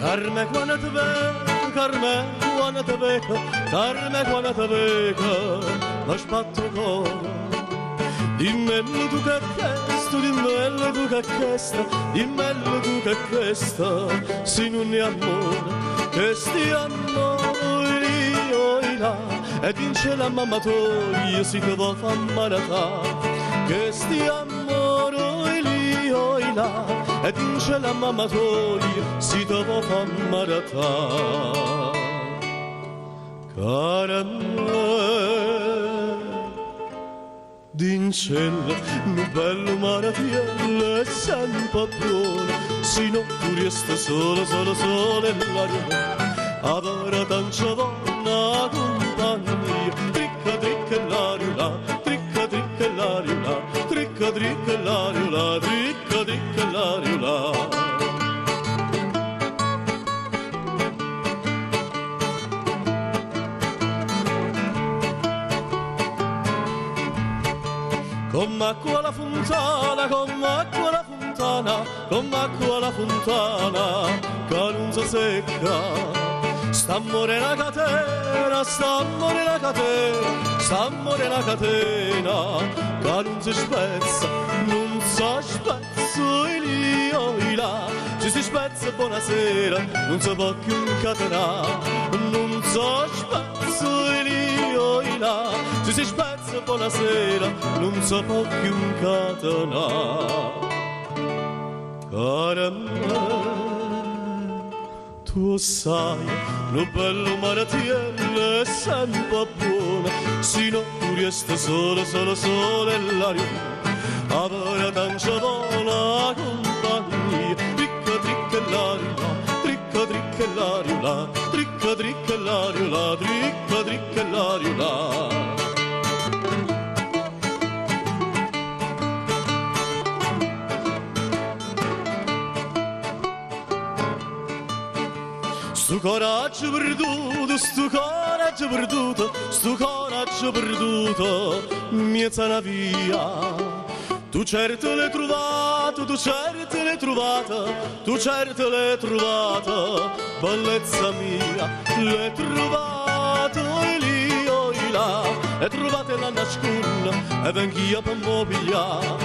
Carme quando te vedo, Carme quando te vedo, Carme quando te vedo, ma spatto cuore. Dimmelo tu che questo, dimmelo tu che questo, dimmelo tu che questo, se non è amore, che sti amore io là, e vince la mamma tua, si te va fa maratà, che sti amore io là, e vince la mamma tua, si te va fa maratà. Cara me, d'incella, un bello maratiello è sempre buono, se no tu resta solo, solo, solo nell'aria, avere tanta buona compagnia, tricca, tricca, l'aria là, tricca, tricca, l'aria là, tricca, tricca, l'aria là, tricca, tricca, l'aria là. Come acqua alla fontana, come acqua alla fontana, come acqua alla fontana, che non si secca. Sta morendo la catena, sta morendo la catena, sta morendo la catena, che non si spezza, non si spezza il là. Ci si spezza buonasera, non si può più incatenare, non si spezza il là. Ci si spezza buonasera, non si può più incatenare. Cara me, tu sai, lo bello maratiello è sempre buono, se no tu resta solo, solo, solo nell'aria, avere tanta buona compagnia, tricca, tricca, l'aria là, tricca, tricca, l'aria là, tricca, tricca, l'aria là, tricca, tricca, l'aria là. Sto coraggio perduto, sto coraggio perduto, sto coraggio perduto, miezza una via. Tu certo l'hai trovato, tu certo l'hai trovata, tu certo l'hai trovata, bellezza mia, l'hai trovato lì o là, l'hai trovata la nasconda e venghia per mobiliare,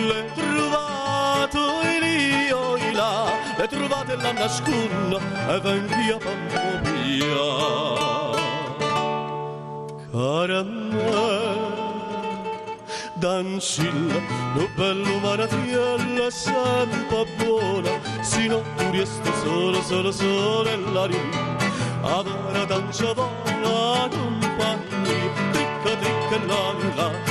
l'hai trovato lì o là, l'hai trovata la nasconda e venghia per mobiliare. Cara me, Dancilla, lo bello maratiello è sempre buona, se no tu resta solo, solo, solo nell'aria, avere tanta buona compagnia, tricca, tricca, l'aria là.